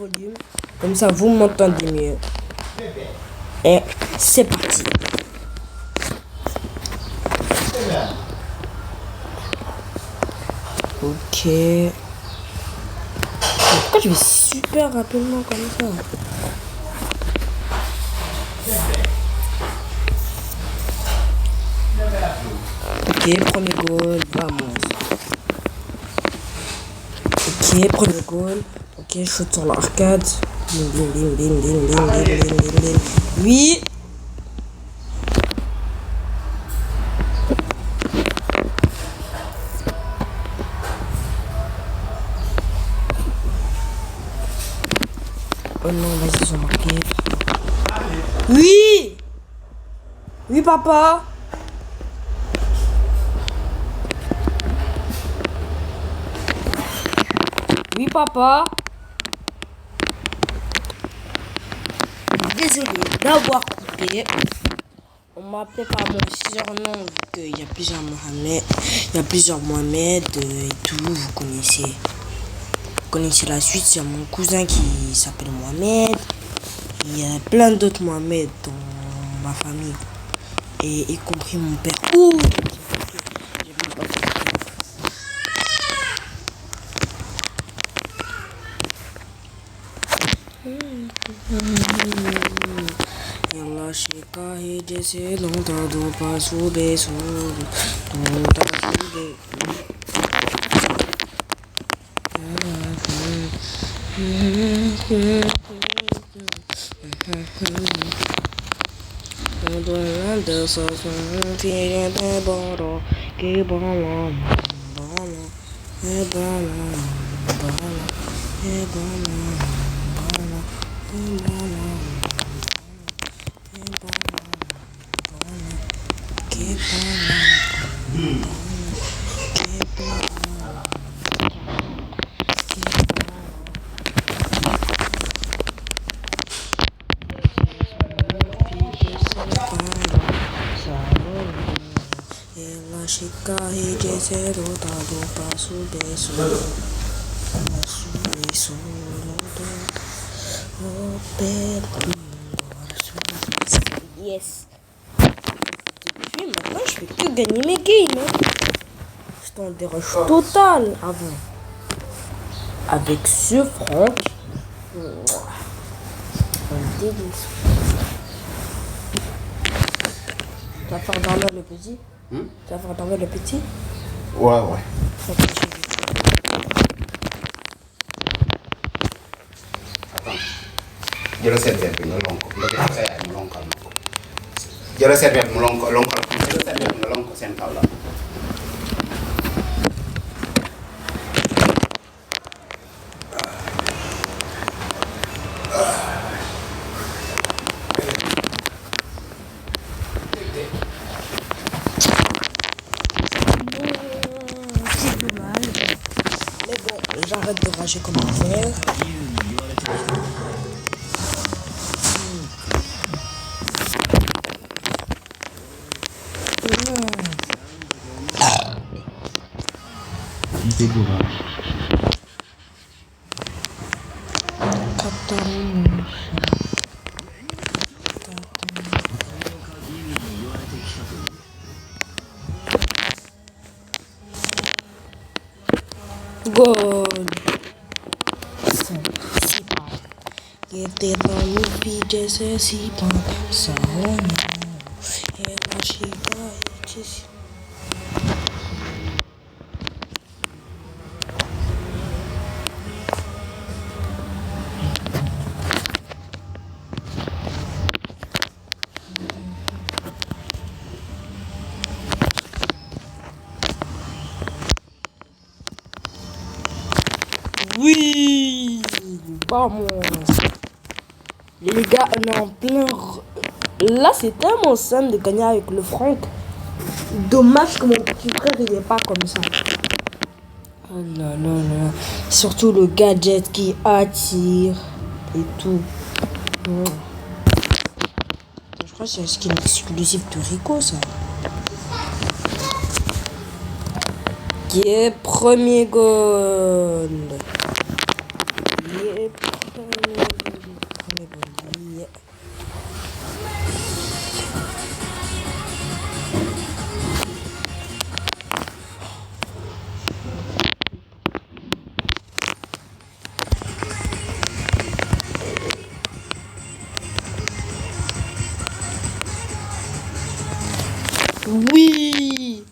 volume. Comme ça, vous m'entendez mieux. Et c'est parti. Ok. Pourquoi je vais super rapidement comme ça? Ok, premier goal, vamos. Ok, premier goal. Ok, je shoot sur l'arcade. Oui. Oh non, vas-y, ils ont marqué. Oui. Oui, papa. Oui, papa. Désolé d'avoir coupé. On m'appelle par mon surnom vu qu'il y a plusieurs Mohamed. Il y a plusieurs Mohamed et tout, vous connaissez. Vous connaissez la suite, c'est mon cousin qui s'appelle Mohamed. Il y a plein d'autres Mohamed dans ma famille. Et y compris mon père. Ouh, Yalla shika hije se lonta do pa sube sube lonta sube. De ce son tiré de bord qui bon et bon et la chica y dice do pa sube yes. Depuis maintenant je fais que gagner mes games. J'étais en déroche total avant. Avec ce Franck. Un délice. Tu vas faire dormir le petit? Tu vas faire dormir le petit? Ouais. Attends. Jël serviette bi nga lonk ko nga def sa yaay mu lonkal ma ko. Jël serviette mu lonkal jël serviette nga lonk ko seen kaw la. J'arrête de rager comme un verre. Goal. Que te lo olvides si pasa o no. La chica es oui, vamos. Les gars, on est en plein. Là, c'est tellement simple de gagner avec le Franck. Dommage que mon petit frère, il est pas comme ça. Oh là là là. Surtout le gadget qui attire et tout. Je crois que c'est un skin exclusif de Rico, ça. Yeah, premier goal. Yeah, premier Oui.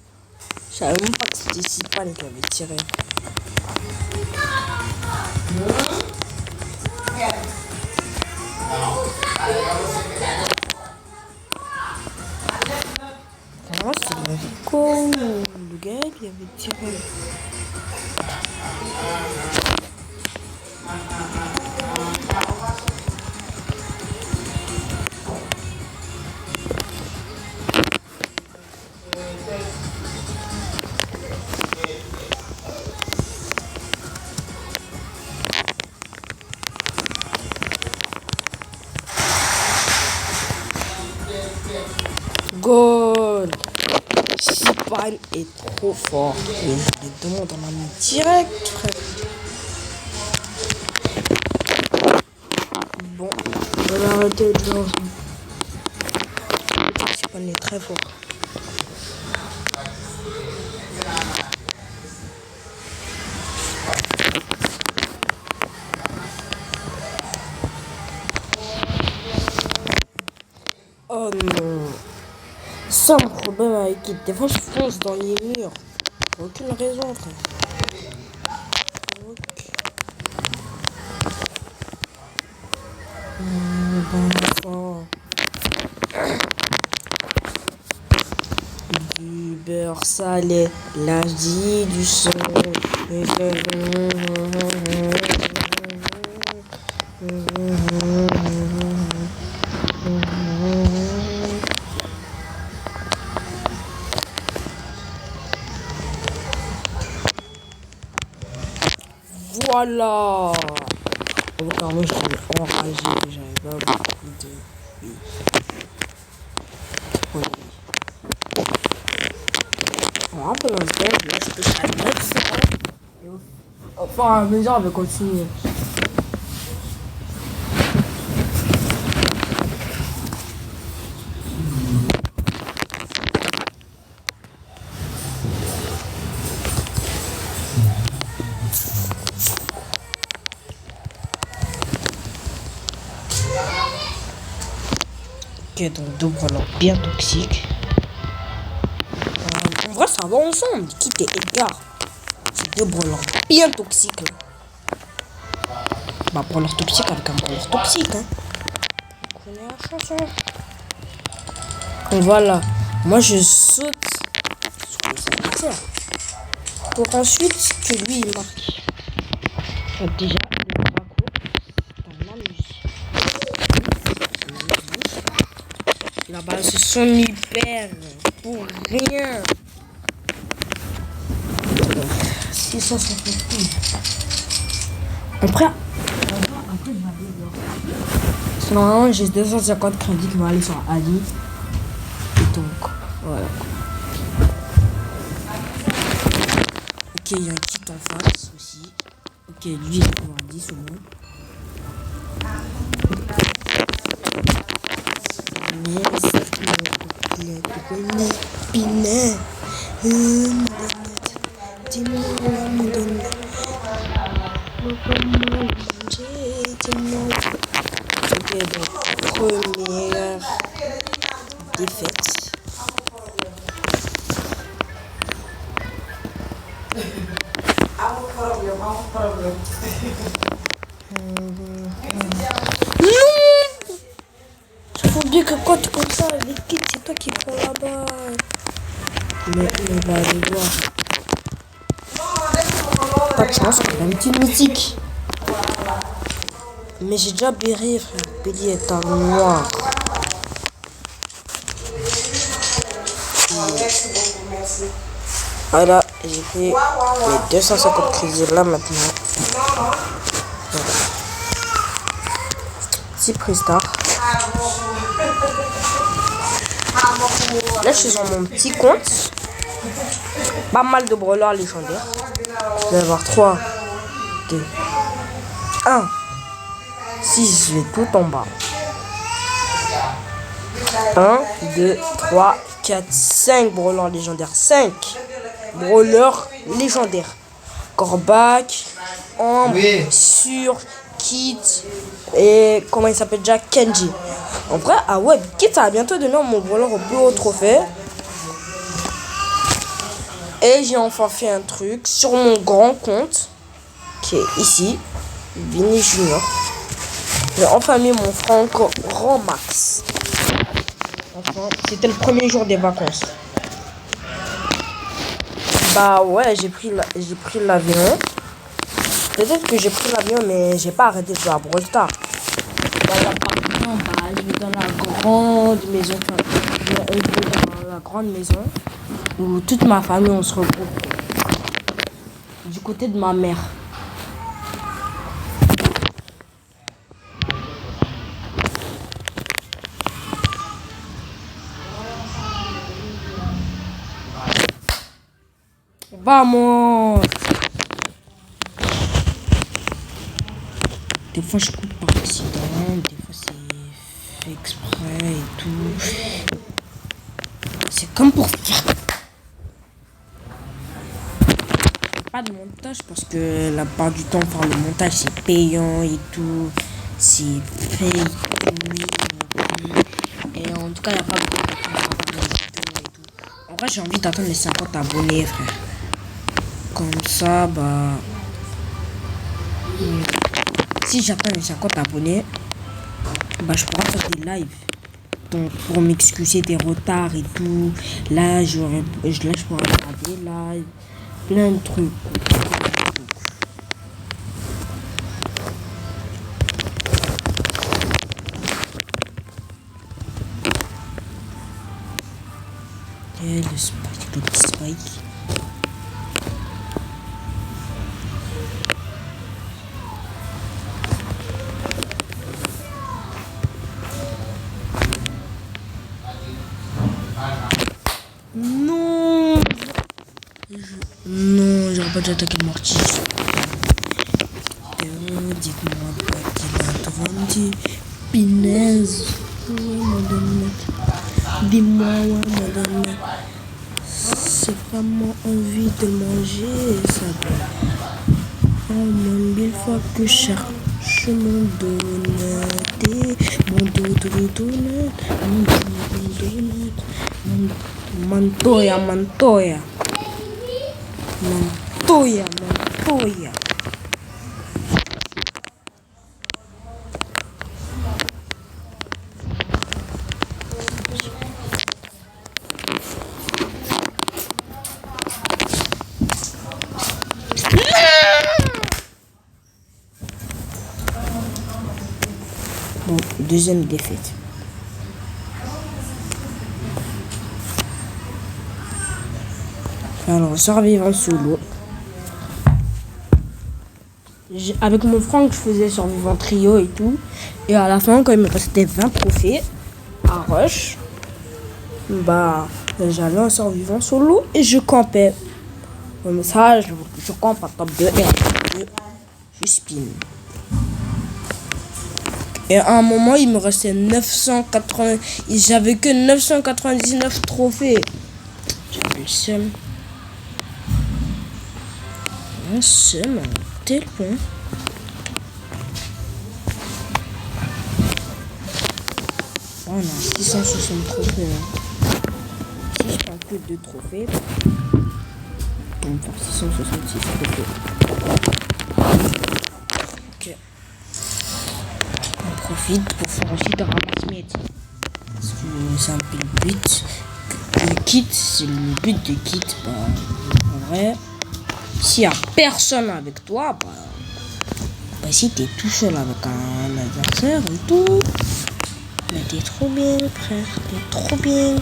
Je savais même pas que c'était Sipan qui avait tiré. Vraiment, c'était Rico. Le gars qui avait tiré. Goal. Sipan est trop fort. Il les demande en ami direct, frère. Bon, je vais arrêter de jouer. Sipan est très fort. Oh non. Ça, le problème avec qui des fois je fonce dans les murs. Aucune raison, frère. Du beurre salé, l'Asie du sang. Voilà. Encore moi je suis enragé que j'avais pas beaucoup de oui. Oui. On rentre dans le thème, là je peux faire 900. Enfin, à mesure elle va continuer. Ok, donc deux brawlers bien toxiques. En vrai, ça va ensemble. Kit et Edgar. C'est deux brawlers bien toxiques. Là. Bah, brawler toxique avec un brawler toxique. Hein. Vous connaissez la chanson. Donc voilà. Moi, je saute sur le adversaire. Pour ensuite que lui, il marque. Donc déjà, le Draco, c'est un amuse. Là-bas, c'est son hyper pour rien. 651. Après, normalement, j'ai 250 crédits qui vont aller sur Ali. Et donc, voilà. Ok, il y a un kit en face aussi. Ok, lui, il est pour 10 au moins. Ok, donc première défaite. Faut oublier que quand tu comme ça, les kits, c'est toi qui prends là-bas. Mais on va aller voir. Pas de chance, on a une petite mythique. Mais j'ai déjà Berry, frère. Berry est un noir. Voilà, j'ai fait les 250 crédits là maintenant. Voilà. 6 prestars. Là, je suis sur mon petit compte. Pas mal de brawlers légendaires. Je vais avoir 3, 2, 1, 6. Je vais tout en bas. 1, 2, 3, 4, 5 brawlers légendaires. 5 brawlers légendaires. Corbac, Ambre, oui. Sur, Kit et comment il s'appelle déjà, Kenji. En vrai, ah ouais, Kit ça va bientôt donner mon brawler au plus haut trophée. Et j'ai enfin fait un truc sur mon grand compte, qui est ici, Vini Junior. J'ai enfin mis mon franc grand max. Enfin, c'était le premier jour des vacances. Bah ouais, j'ai pris l'avion. Peut-être que j'ai pris l'avion, mais j'ai pas arrêté de jouer à Brawl Stars. Je vais dans la grande maison. Je vais dans la grande maison où toute ma famille on se regroupe. Du côté de ma mère. Vamos! Des fois je coupe par accident, des fois c'est fait exprès et tout. C'est comme pour faire pas de montage parce que la part du temps faire le montage c'est payant et tout. C'est payé et en tout cas il n'y a pas beaucoup de tout. En vrai j'ai envie d'attendre les 50 abonnés frère. Comme ça bah si j'atteins les 50 abonnés, bah je pourrais faire des lives. Donc pour m'excuser des retards et tout, là je pourrais faire des lives, plein de trucs. Et le petit spike. Non, j'aurais pas dû attaquer le mortier. Dites-moi pas qu'il a grandi. Pinaise. Dis-moi, madame. C'est vraiment envie de manger, ça. Oh, mon mille fois que cherche mon donut. Mon donut. Mantoya. Mantoya. Bon, deuxième défaite. Alors, survivant solo. Avec mon Franck, je faisais survivant trio et tout. Et à la fin, quand il me restait 20 trophées à rush, bah, j'allais en survivant solo et je campais. Comme ça, je campe à top 2 et à top 2, je spin. Et à un moment, il me restait 980. J'avais que 999 trophées. J'avais le seum. Un seum à tel point. Oh, on a 660 trophées. Si je prends que 2 trophées, on va faire 666 trophées. Ok. On profite pour faire aussi de ramasse-miettes. Parce que c'est un peu le but. Le kit, c'est le but de kit. Bah, en vrai, s'il n'y a personne avec toi, bah si t'es tout seul avec un adversaire et tout, bah t'es trop bien, frère. T'es trop bien.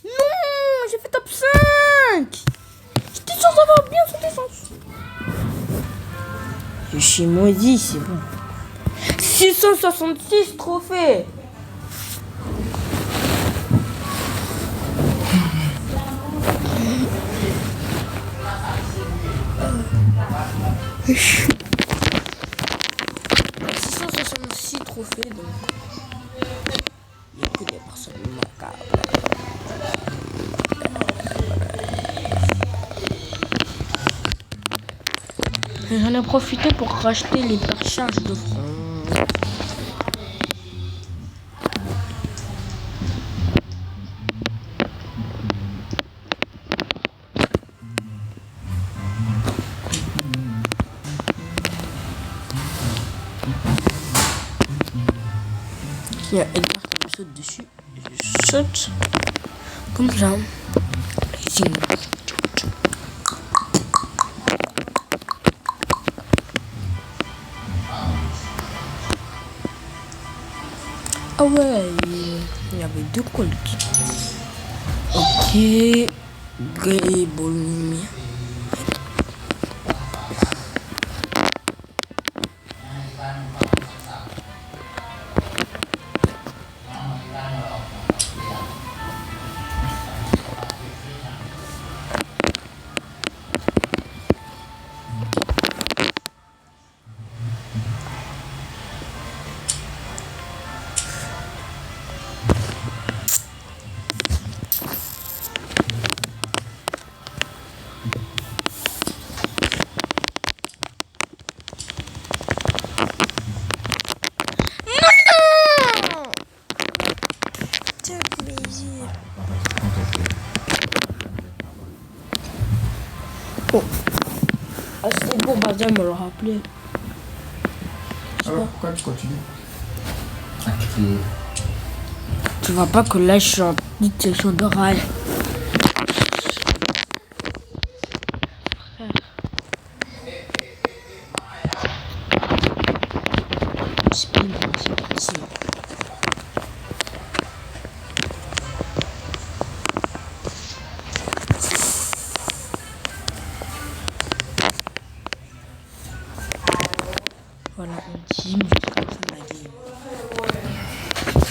Non, j'ai fait top 5. J'étais censé avoir bien son défense. Je suis maudit, c'est bon. 666 trophées. « 666 trophées, donc il n'y a que des personnes macabres. J'en ai profité pour racheter les percharges de front. Il y a Edgar qui me saute dessus. Je saute. Comme ça. Zing. Ah ouais, il y avait 2 colts. Ok. Grey Bolmy. Oh. Ah, c'était bon, Badia me le rappelait. Alors pourquoi tu continues? Tu vois pas que là je suis en petite session de rail. Spin, c'est parti. Voilà, on team jusqu'à la fin de la game.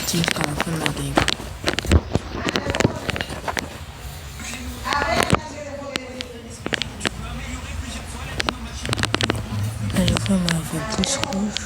Team jusqu'à la fin de la game. Là, je vois ma vie plus rouge.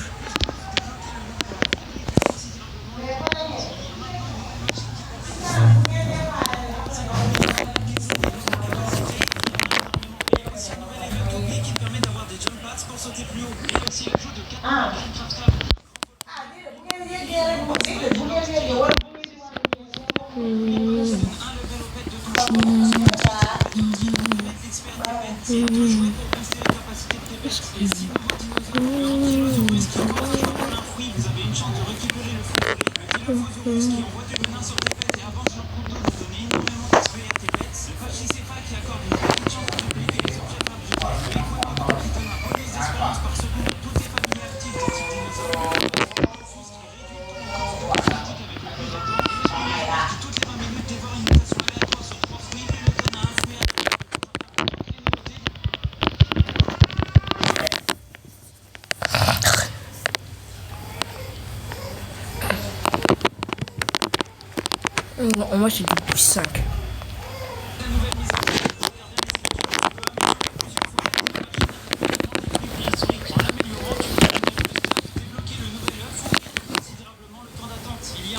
Moi, j'ai du plus 5.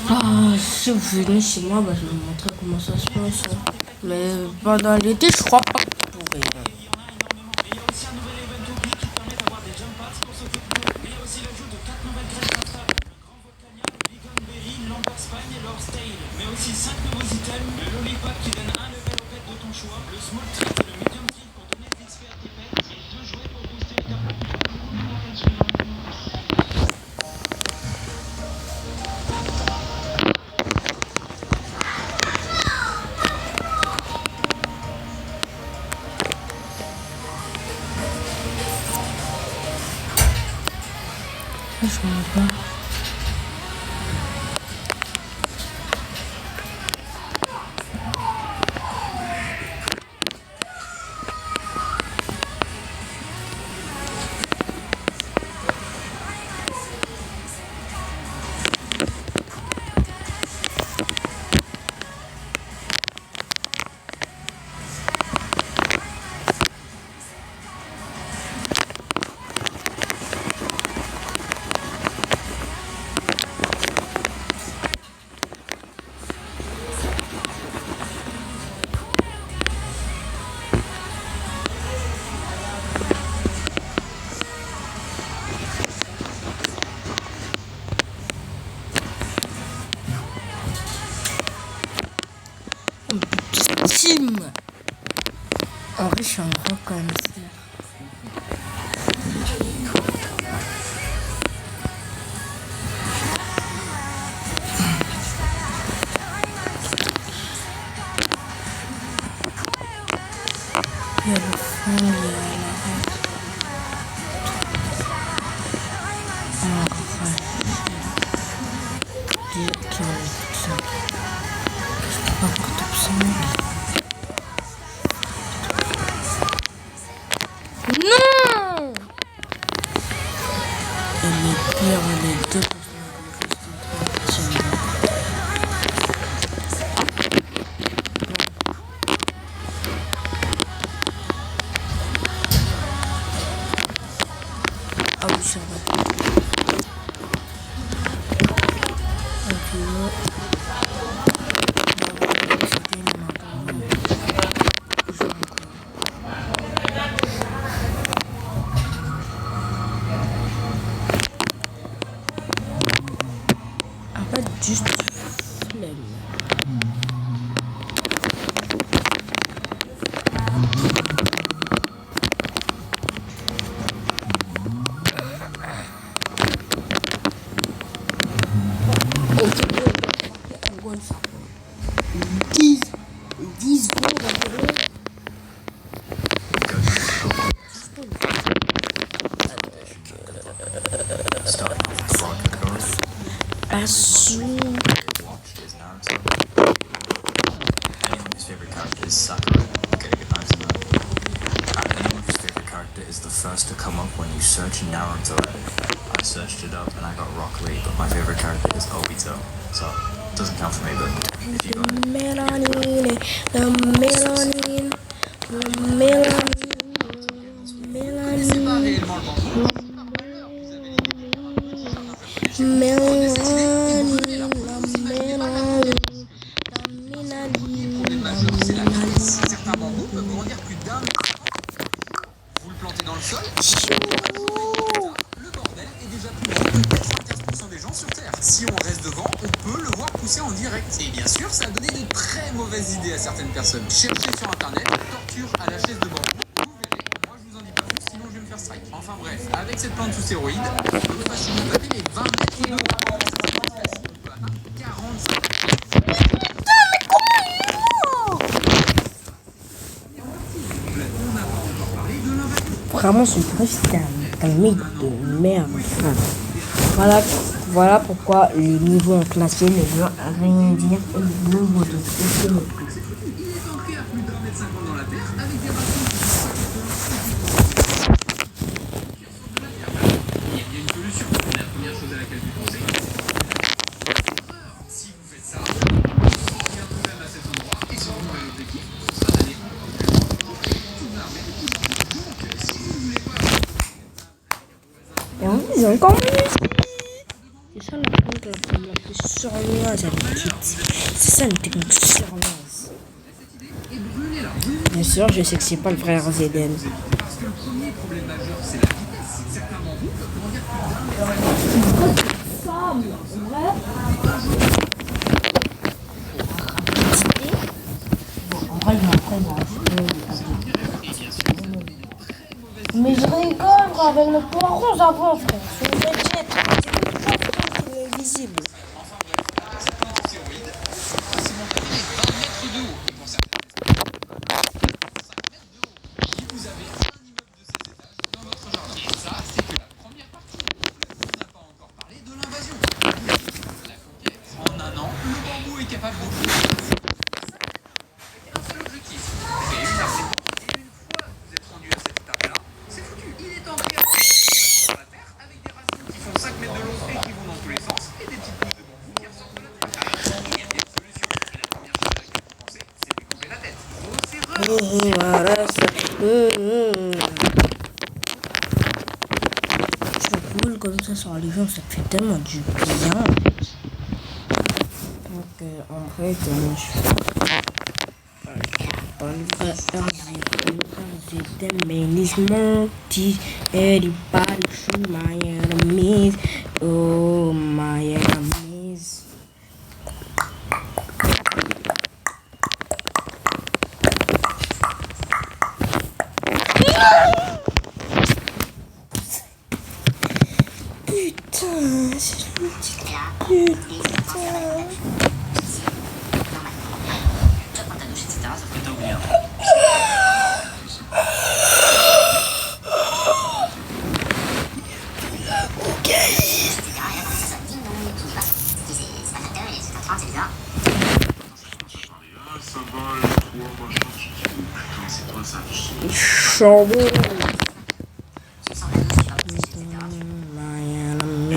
Ah, si vous venez chez moi, bah, je vais vous montrer comment ça se passe. Mais pendant l'été, je crois pas que vous pourrez. Je vois pas. Team. En vrai, je suis un gros cancer. pire des deux personnages. Ah oui, c'est vrai. En fait, juste flemme. Ok, on ça. 10 secondes environ. Passons. Anyone whose favorite character is Sakura, okay, good night to that. Anyone whose favorite character is the first to come up when you search Naruto. I searched it up and I got Rock Lee, but my favorite character is Obito, so it doesn't count for me, but if you got it. Melanin, the melanin, the melanin, melanin, Certains bambous peuvent grandir plus d'un mètre. Vous le plantez dans le sol, le bordel est déjà plus grand que 95% des gens sur Terre. Si on reste devant, on peut le voir pousser en direct. Et bien sûr, ça a donné de très mauvaises idées à certaines personnes. Cherchez sur internet, torture à la chaise de bambou. Vous verrez, moi je vous en dis pas plus, sinon je vais me faire strike. Enfin bref, avec cette plante sous stéroïdes, on peut facilement taper les 20 mètres de haut. Ça c'est plus facile, on peut atteindre 45. Vraiment, ce truc, c'est un mythe de merde. Voilà pourquoi le niveau en classé ne veut rien dire au nombre de questions. Et en plus, ils ont encore mieux. C'est ça la technique la plus surveillance à l'équipe. C'est ça une technique surveillance. Bien sûr, je sais que c'est pas le frère Zeden. Parce que le premier problème majeur, c'est la vitesse. Certains bambous peuvent grandir plus Mais je rigole avec le poiron, j'avance, frère. C'est une belle jette. C'est comme ça, qui est invisible. En un an, le bambou est capable de un seul objectif, créer une armée. Et une fois que vous êtes rendu à cette étape-là, c'est foutu. Il est en création sur la terre avec des racines qui font 5 mètres de long et qui vont dans tous les sens et des petites boules de bambou qui ressortent de la terre. Il y a des solutions. Et la première chose à laquelle vous pensez, c'est de lui couper la tête. Grosse erreur. C'est cool comme ça sur les gens, ça te fait tellement du bien. Donc en vrai, je my enemies. Oh my enemies. Putain, c'est une petite putain. Chambon. My enemies.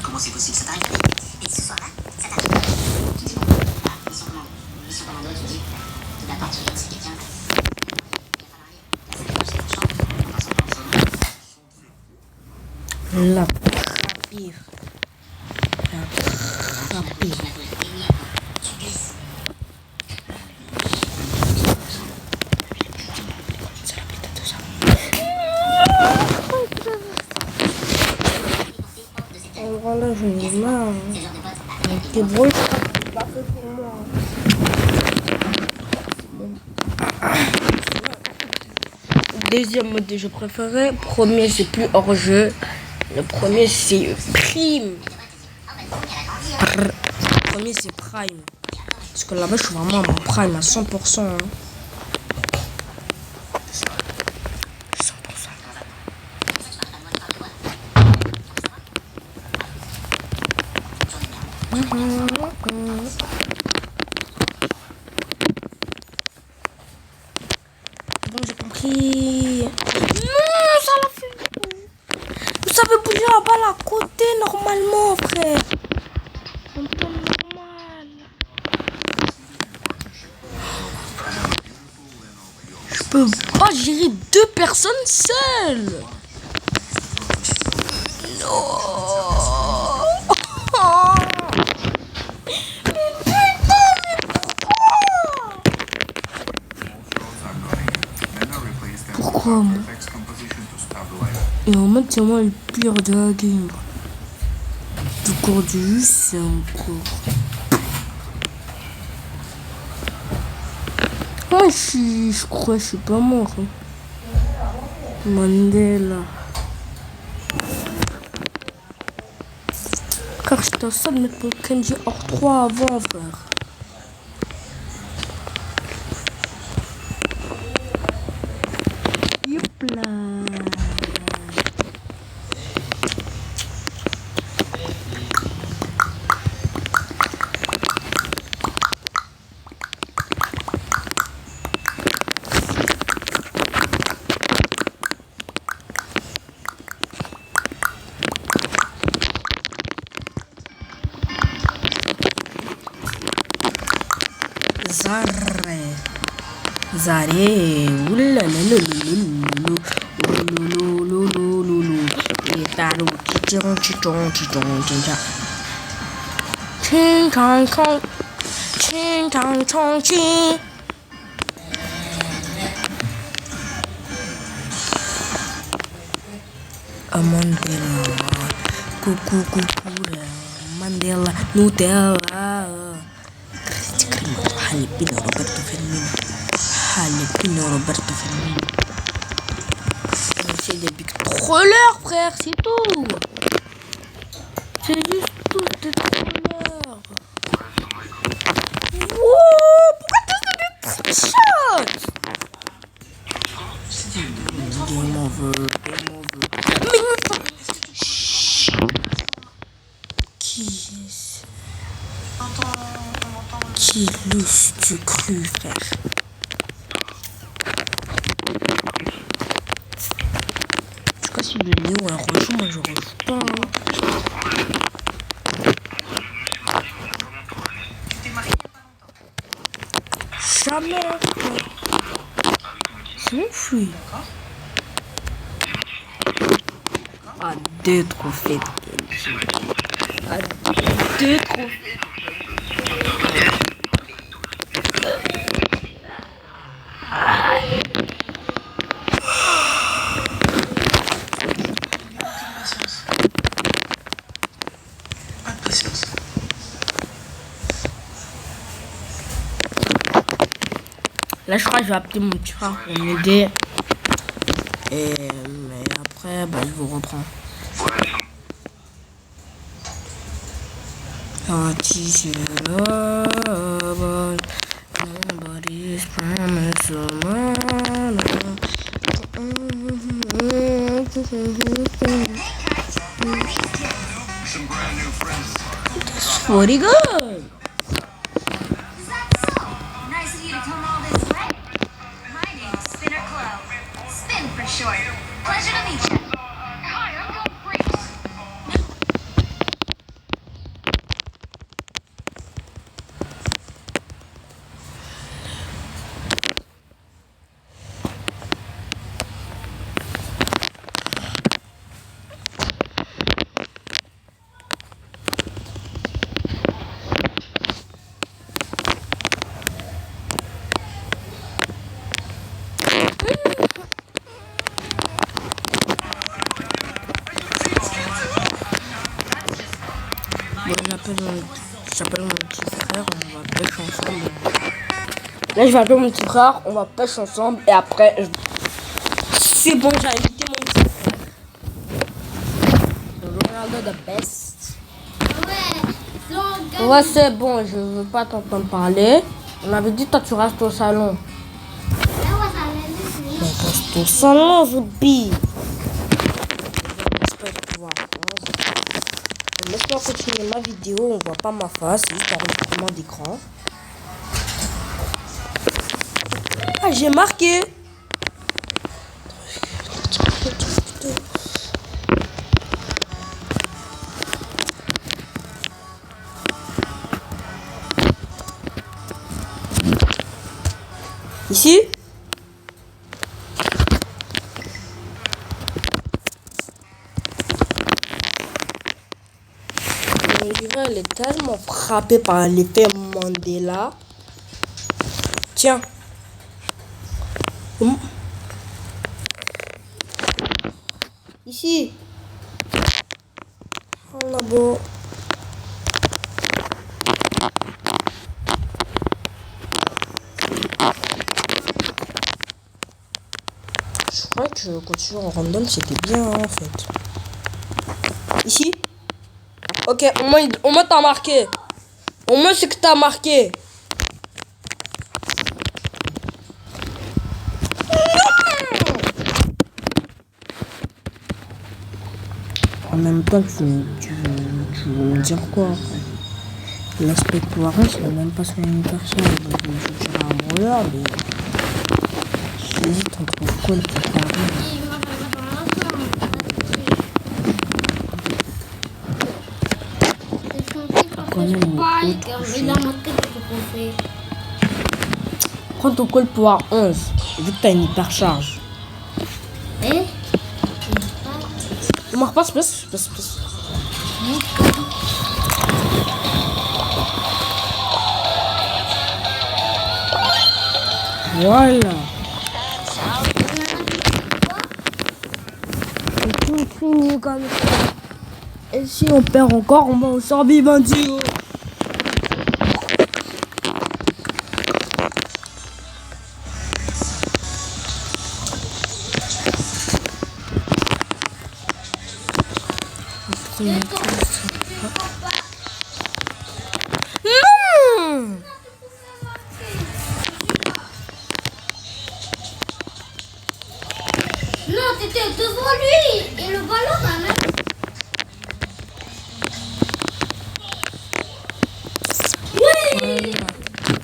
Comment c'est possible? Ça t'arrive? Et ce soir-là, ça t'arrive? Tu dis bon, voilà, mission commando, tu dis, tu d'accord, tu regardes, c'est quelqu'un, il va falloir lire. La pire. La pire. C'est la putain de ça. Oh, voilà, j'en ai marre. T'es drôle, c'est pas fait pour moi. Deuxième mode de jeu préféré. Premier, c'est plus hors jeu. Le premier, c'est prime. Le premier, c'est prime. Parce que là-bas, je suis vraiment à mon prime à 100%. Hein. 100%. Bon, j'ai compris. Non, ça l'a fait. Vous savez bouger la balle à côté normalement, frère. Un peu normal. Je peux pas gérer deux personnes seules. Non. Pourquoi moi? Et en mode c'est moi le pire de la game. Du corps du jeu, c'est encore. Moi je crois que je suis pas mort. Hein. Mandela. Car j'étais en train de mettre mon Kenji hors 3 avant, frère. Youpla. Zare, oulalalalalalalou, oulalalalalalalou, et talou, chichon, chichon, chichon, chichon. Ching chong chong, ching chong chong ching. Mandela, coucou, coucou, Mandela, Nutella. Halepino Roberto Firmino. Halepino Roberto Firmino. C'est des big trollers, frère, c'est tout. C'est juste tout des trollers. Wow, pourquoi t'as fait des trickshots? Game over, game over. Mais non, qui est-ce? Qui l'eusse-tu cru, frère? Je sais pas si le Léo a rejoint, moi je rejoue pas. Jamais, frère. C'est mon fouille. Ah, 2 trophées de Kenji. Ah, 2 trophées. Là, je crois que je vais appeler mon petit frère pour m'aider. Mais après, bah, je vous reprends. Nobody's promise That's pretty good. Nice of you to come all this way. My name's show you. Pleasure to meet you. Hi, I'm Gold Freaks. Bon, j'appelle mon petit frère, on va pêcher ensemble. Là, je vais appeler mon petit frère, on va pêcher ensemble et après, c'est bon, j'ai invité mon petit frère. Ronaldo the best. Ouais, c'est bon, je veux pas t'entendre parler. On avait dit, toi, tu restes au salon. Mais reste au salon, Zoubi. Laisse-moi continuer ma vidéo, on voit pas ma face, c'est juste un enregistrement d'écran. Ah, j'ai marqué. Ici. Elle est tellement frappée par l'effet Mandela. Tiens. Ici. Oh là-bas. Je crois que continuer en random, c'était bien en fait. Ici. Ok, au moins t'as marqué. Au moins c'est que t'as marqué. En même temps, tu veux me dire quoi après? L'aspect poireux, je n'ai même pas sur une personne. Donc je dirais un branleur, mais j'hésite entre quoi le préparer. Prends ton col pouvoir 11, vu que t'as une hypercharge. Passe. Voilà. Tout fini comme ça. Et si on perd encore, on va au sort Vivendio. Non! Non, t'étais devant lui et le ballon va même. Oui!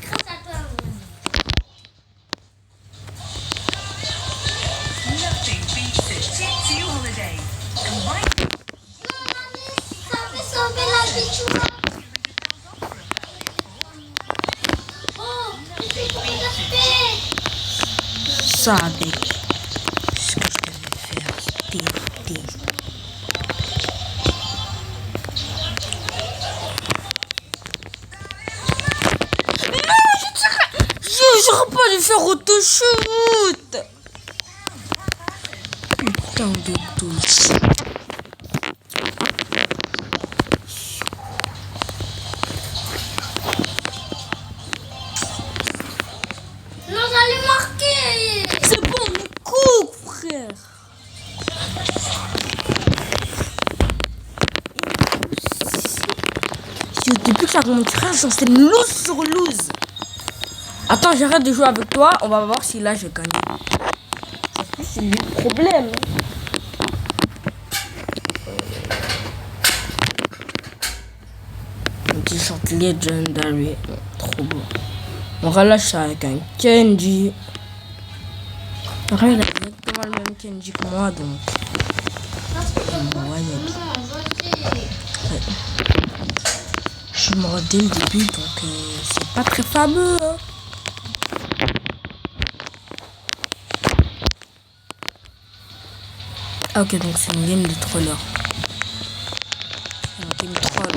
Grâce à toi. Nothing beats a Tipsy holiday. Combine Ça fait sauver la vie, tu vois. Oh, c'est pour la paix. Ça avec ce que je devais faire, c'était. Non, j'aurais pas dû faire auto-shoot. Putain d'auto-shoot. Non, j'allais marquer. C'est bon, coupe, frère. Depuis que ça mon frère, j'en sais loose sur loose. Attends, j'arrête de jouer avec toi. On va voir si là je gagne. C'est le problème. Un t-shirt legendary. Trop beau. On relâche ça avec un Kenji. Pareil, là, exactement le même Kenji que moi, donc. Ouais, je suis mort dès le début, donc c'est pas très fameux. Hein. Ah, ok, donc c'est une game de troller. C'est une game de troll.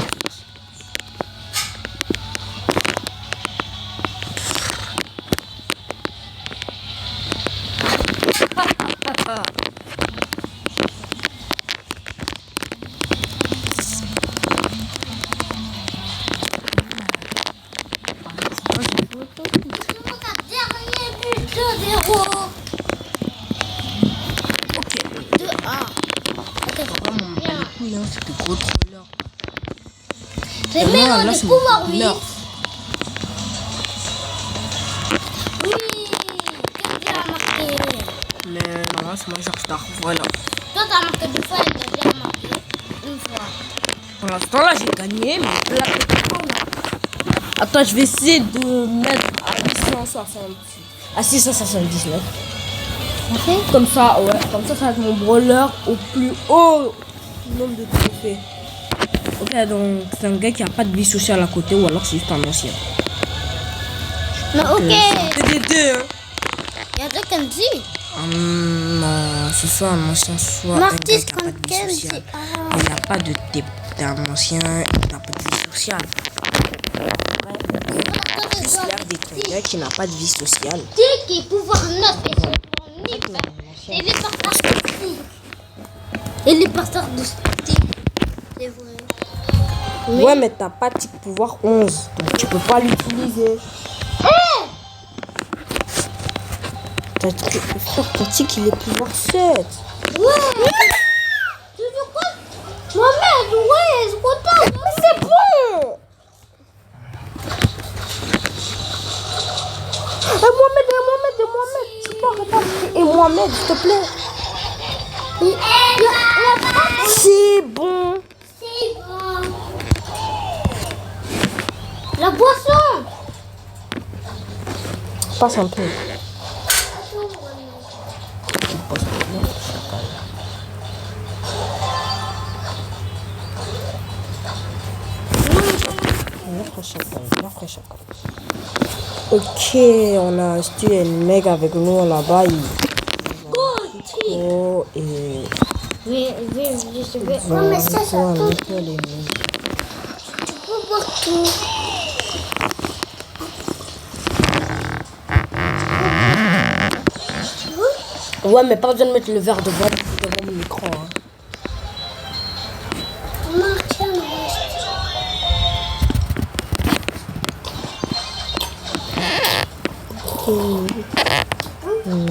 Dernier but de 0. Ok. 2-1. Ok, Vraiment, on bat les couilles, hein, c'est de gros trollers. c'est Et moi, même là, de c'est pouvoir mon 8. nerf. Oui, Kenji a marqué. Mais normalement, c'est moi, genre, je dors. Voilà. Toi, t'as marqué 2 fois et Kenji a marqué 1 fois. Pour l'instant, là, j'ai gagné, mais là, attends, je vais essayer de mettre à 679. Ok. Comme ça, ouais. Comme ça va être mon brawler au plus haut nombre de trophées. Ok, donc c'est un gars qui a pas de vie sociale à côté, ou alors c'est juste un ancien. Mais ok. TDD, hein. Il y a deux Kenji. Non, ce soit un ancien, soit un gars Martis qui a pas contre de vie Kenji. sociale. Il n'y a pas de type d'un ancien, il n'a pas de vie sociale. Juste l'air d'être un gars qui n'a pas de vie sociale. Qui est pouvoir 9 et son pouvoir 9. Et les partages de stick. Et les partages de stick. C'est vrai. Ouais, mais t'as pas tic pouvoir 11, donc tu peux pas l'utiliser. Frère, ton tic il est pouvoir 7. Ouais. Tu veux quoi? Mohamed, ouais, c'est content. Mais c'est bon. Mohamed, tu peux arrêter. Et Mohamed, s'il te plaît. C'est bon. C'est bon. La boisson. Passe un peu. Ok, on a acheté un mec avec nous là-bas. Oh, et Oui, je vais. non, mais ça tout. les Tu peux boire tout. ouais, mais pas besoin de mettre le verre devant mon micro. Hein. Martial Non,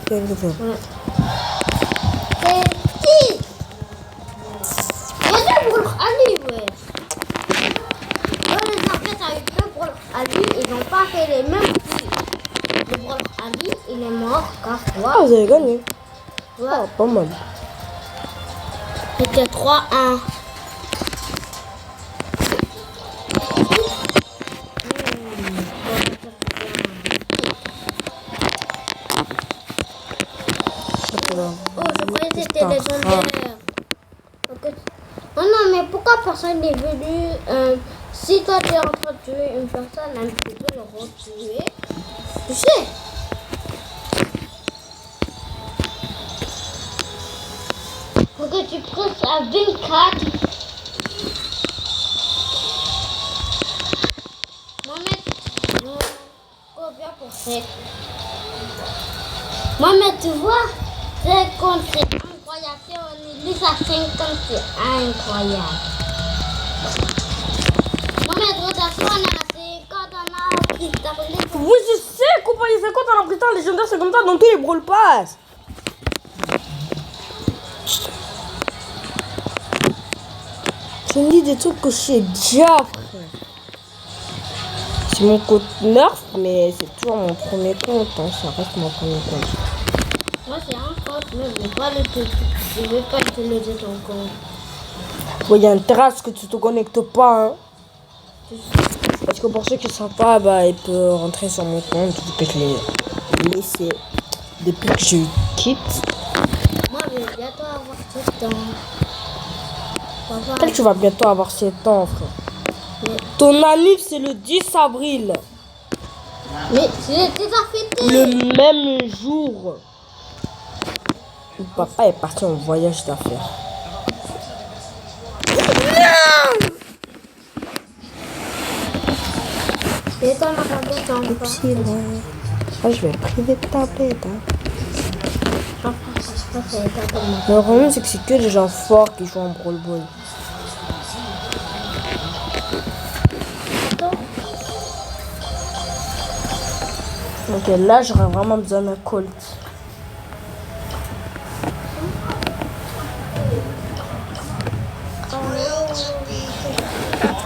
quel verre. C'est qui? Vas-y, pour Ali, ouais. Les enfants avec deux brawlers Ali, ils n'ont pas fait les mêmes coups. Le brawler Ali, il est mort grâce à toi. Ah, vous avez gagné. Ouais. Ah, pas mal. C'était 3-1. Oh, je croyais que c'était légendaire. Ok. Non, non, mais pourquoi personne n'est venu si toi tu es en train de tuer une personne, un petit peu le retuer. Tu sais. Faut que tu presses à 24. Mohamed, combien pour 7? Mohamed, tu vois, 50 c'est incroyable. Si on est 10 à 50, c'est incroyable. Mohamed, regarde, si on a 50, on a qui t'a relé. Oui, je sais, compagnie 50 en abritant légendaire, c'est comme ça dans tous les brawl pass. Tu me dis des trucs que je sais déjà, frère. C'est mon compte nerf, mais c'est toujours mon premier compte. Hein. Ça reste mon premier compte. Moi, c'est un compte, mais je ne vais pas utiliser ton compte. Il y a intérêt à ce que tu te connectes pas. Hein. Parce que pour ceux qui ne savent pas, bah, ils peuvent rentrer sur mon compte vu que je l'ai laissé depuis que je quitte. Moi, je vais bientôt avoir 7 ans. Papa, Peut-être que tu vas bientôt avoir 7 ans, frère. mais, Ton anniv, c'est le 10 avril. mais j'ai déjà fêté. Le même jour où papa est parti en voyage d'affaires. Et toi, ma tablette, t'en Ah, je vais priver de tablette. Je pense que c'est pas pour moi. Le problème, c'est que c'est que des gens forts qui jouent en Brawl Ball. Ok, là, j'aurais vraiment besoin d'un Colt.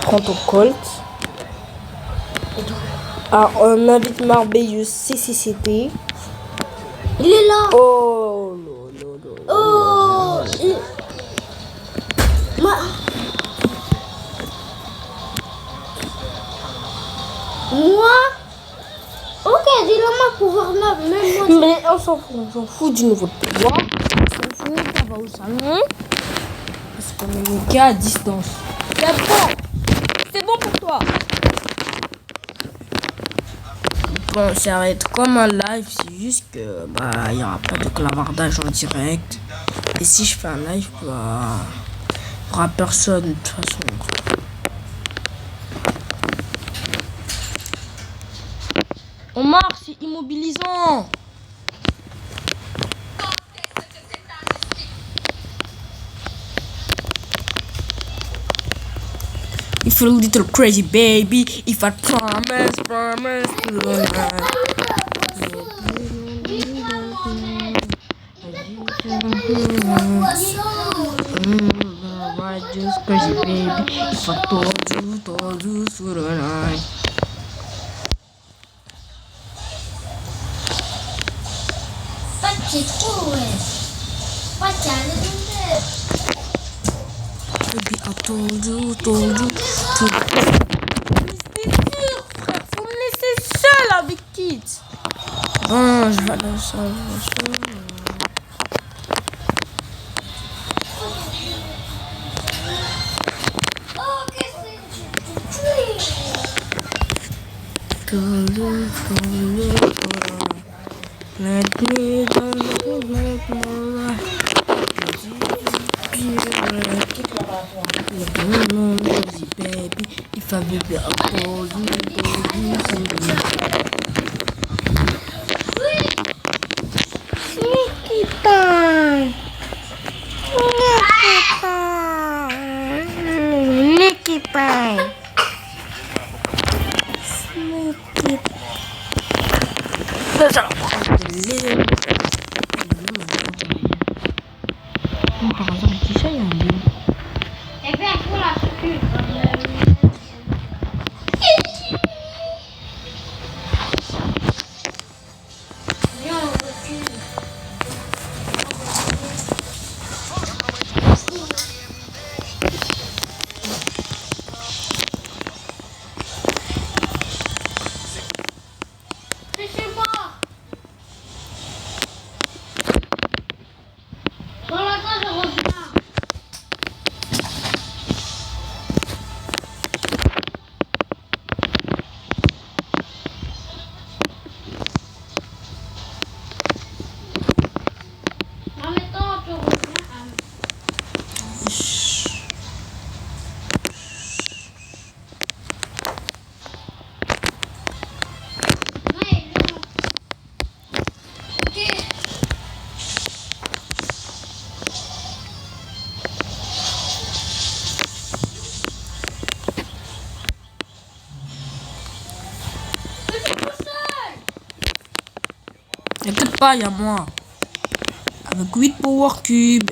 Prends ton Colt. Ah, on invite merveilleux CCCT. Il est là. Oh, lo, lo, lo. Oh, Moi ok, dis-le moi pouvoir même moi. Mais on s'en fout du nouveau pouvoir. On s'en fout, on va au salon. Parce qu'on est mis qu'à distance. C'est bon pour toi. Bon, ça va être comme un live, c'est juste que il n'y aura pas de clavardage en direct. Et si je fais un live, il n'y aura personne de toute façon. Omar, c'est immobilisant. If you're a little crazy baby, if I promise I just crazy baby, if I told you so tonight. C'est cool, ouais. Pas Baby, I told you to... C'est sûr, frère, faut me laisser seul avec Kit. Bon, je vais aller au salon. Let me down, let me ride. Baby, if I baby, I told you, Sneaky time. Sneaky time. Sneaky. Déjà. Par hasard, qui ça, il y a un lieu. Eh bien, il faut la sucre. Viens, on recule. C'est chez moi. Dans la salle, je reviens. En même temps, tu reviens. Ouais, viens. Ok. Mais c'est tout seul. T'inquiète pas, il y a moi. Avec 8 power cubes.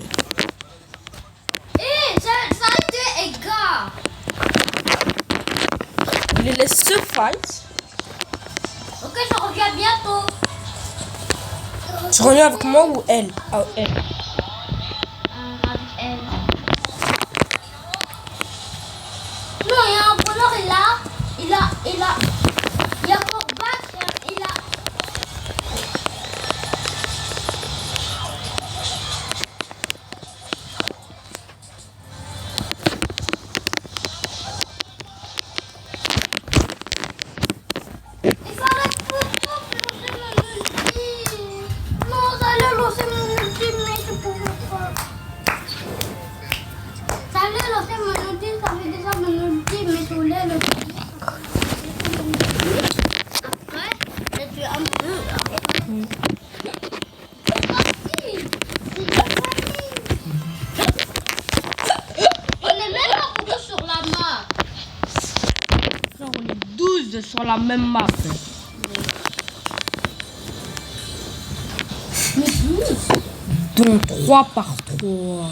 Ça a été égard. On les laisse se fight. Ok, je reviens bientôt. Tu reviens avec moi ou elle? Ah, elle. Avec elle. Non, il y a un bonheur, il y a Corbac, il a... On est même pas beaucoup sur la map. Frère, on est 12 sur la même map. Mais 12. Dont 3 par 3.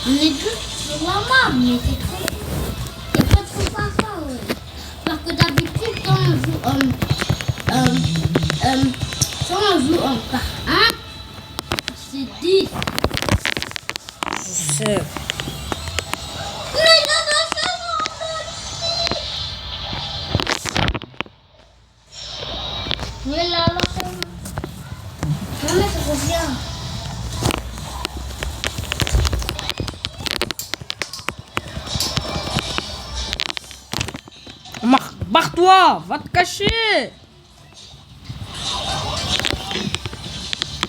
On est 12 sur la map, mais c'est trop. C'est pas trop sympa, ouais. Parce que d'habitude, quand on joue en par 1, c'est 10. Je sais. Mais là, mais là, non, mais ça revient. Barre-toi, va te cacher.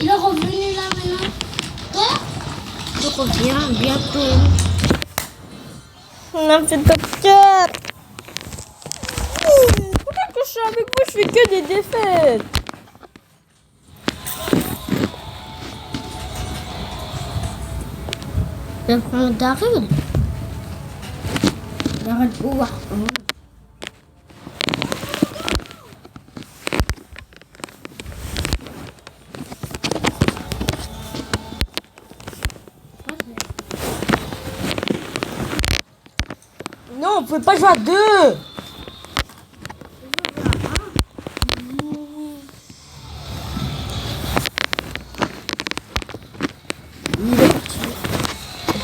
Il est revenu là maintenant. Quoi? Je reviens bientôt. On a fait top 4. Pourquoi que je suis avec vous, je fais que des défaites. Je prends Daryl. Daryl pouvoir. Non, on peut pas jouer à 2.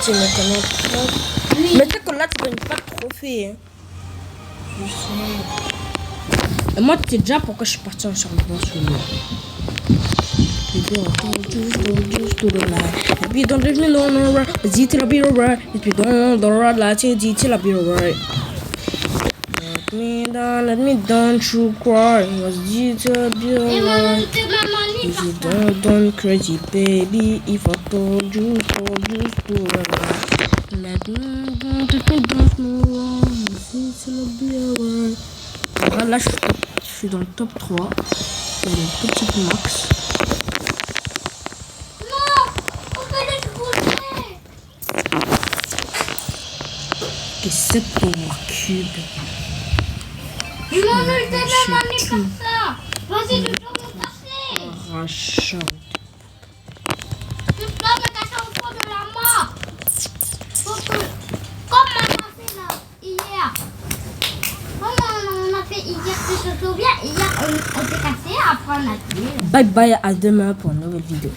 Tu me connais pas. Mais tu sais que là, tu gagnes pas de trophée. Hein. Je sais. Et moi, tu sais déjà pourquoi je suis partie en charbon sur moi. Et puis, don't let me know, dis till I be alright. Et puis, don't lie, dis till I be alright. Let me down, true cry. Was dis till I be alright. If you don't crazy baby, if I told you to let me don't know, dis till I be alright. Là, je suis dans le top 3. Dans le petit max. Et 7 power cube. Ils m'ont multé même année comme ça. Vas-y, tu dois me casser. Arrachant. Tu dois me casser au fond de la map. Faut que, comme on a fait là, hier. Comme on a fait hier, tu te souviens, hier on s'est cassé, après on a tué. Bye bye, à demain pour une nouvelle vidéo.